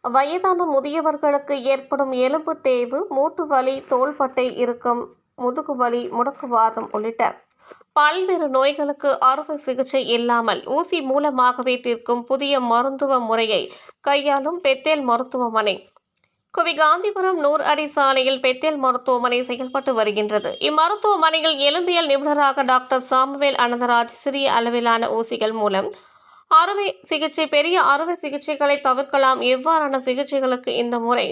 வயதான முதியவர்களுக்கு ஏற்படும் எலும்பு தேய்வு, மூட்டு வலி, தோள்பட்டை இறுக்கம், முதுகுவலி, முடக்குவாதம் உள்ளிட்ட பல்வேறு நோய்களுக்கு அறுவை சிகிச்சை இல்லாமல் ஊசி மூலமாகவே தீர்க்கும் புதிய மருத்துவ முறையை கையாளும் பெத்தேல் மருத்துவமனை. காந்திபுரம் 100 அடி சாலையில் பெத்தேல் மருத்துவமனை செயல்பட்டு வருகின்றது. இம்மருத்துவமனையில் எலும்பியல் நிபுணராக டாக்டர் சாமுவேல் அனந்தராஜ் சிறிய அளவிலான ஊசிகள் மூலம் அறுவை சிகிச்சை, பெரிய அறுவை சிகிச்சைகளை தவிர்க்கலாம். எவ்வாறான சிகிச்சைகளுக்கு இந்த முறை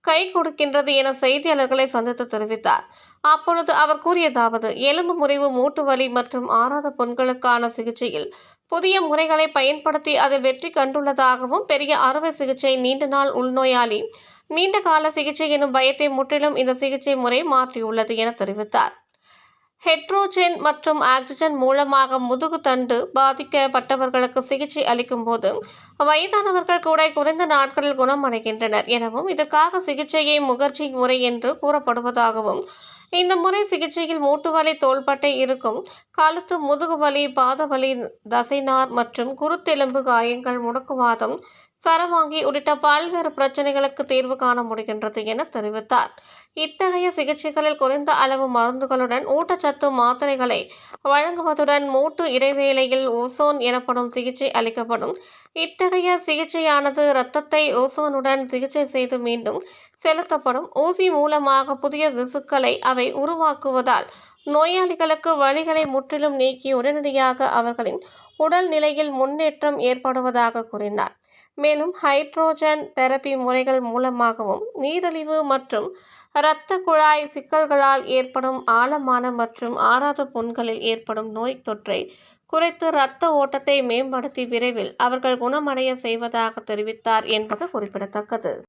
கை கொடுக்கின்றது என செய்தியாளர்களை சந்தித்து தெரிவித்தார். அப்பொழுது அவர் கூறியதாவது: எலும்பு முறிவு, மூட்டு வலி மற்றும் ஆறாத புண்களுக்கான சிகிச்சையில் புதிய முறைகளை பயன்படுத்தி அதில் வெற்றி கண்டுள்ளதாகவும், பெரிய அறுவை சிகிச்சை, நீண்ட நாள் உள்நோயாளி நீண்ட கால சிகிச்சை எனும் பயத்தை முற்றிலும் இந்த சிகிச்சை முறை மாற்றியுள்ளது என தெரிவித்தார். ஹைட்ரோஜன் மற்றும் ஆக்சிஜன் மூலமாக முதுகு தண்டு பாதிக்கப்பட்டவர்களுக்கு சிகிச்சை அளிக்கும் போது வயதானவர்கள் கூட குறைந்த நாட்களில் குணமடைகின்றனர் எனவும், இதற்காக சிகிச்சையை முகர்ஜி முறை என்று கூறப்படுவதாகவும், இந்த முறை சிகிச்சையில் மூட்டுவலி, தோள்பட்டை இறுக்கம், கழுத்து, முதுகுவலி, பாதவலி, தசைநார் மற்றும் குருத்தெலும்பு காயங்கள், முடக்குவாதம், சரவாங்கி உள்ளிட்ட பல்வேறு பிரச்சனைகளுக்கு தீர்வு காண முடிகின்றது என தெரிவித்தார். இத்தகைய சிகிச்சைகளில் குறைந்த அளவு மருந்துகளுடன் ஊட்டச்சத்து மாத்திரைகளை வழங்குவதுடன் மூட்டு இடைவேளையில் ஓசோன் எனப்படும் சிகிச்சை அளிக்கப்படும். இத்தகைய சிகிச்சையானது இரத்தத்தை ஓசோனுடன் சிகிச்சை செய்து மீண்டும் செலுத்தப்படும் ஊசி மூலமாக புதிய திசுக்களை அவை உருவாக்குவதால் நோயாளிகளுக்கு வலிகளை முற்றிலும் நீக்கி உடனடியாக அவர்களின் உடல் நிலையில் முன்னேற்றம் ஏற்படுவதாக கூறினார். மேலும் ஹைட்ரோஜன் தெரப்பி முறைகள் மூலமாகவும் நீரிழிவு மற்றும் இரத்த குழாய் சிக்கல்களால் ஏற்படும் ஆழமான மற்றும் ஆறாத புண்களில் ஏற்படும் நோய் தொற்றை குறைத்து இரத்த ஓட்டத்தை மேம்படுத்தி விரைவில் அவர்கள் குணமடைய செய்வதாக தெரிவித்தார் என்பது குறிப்பிடத்தக்கது.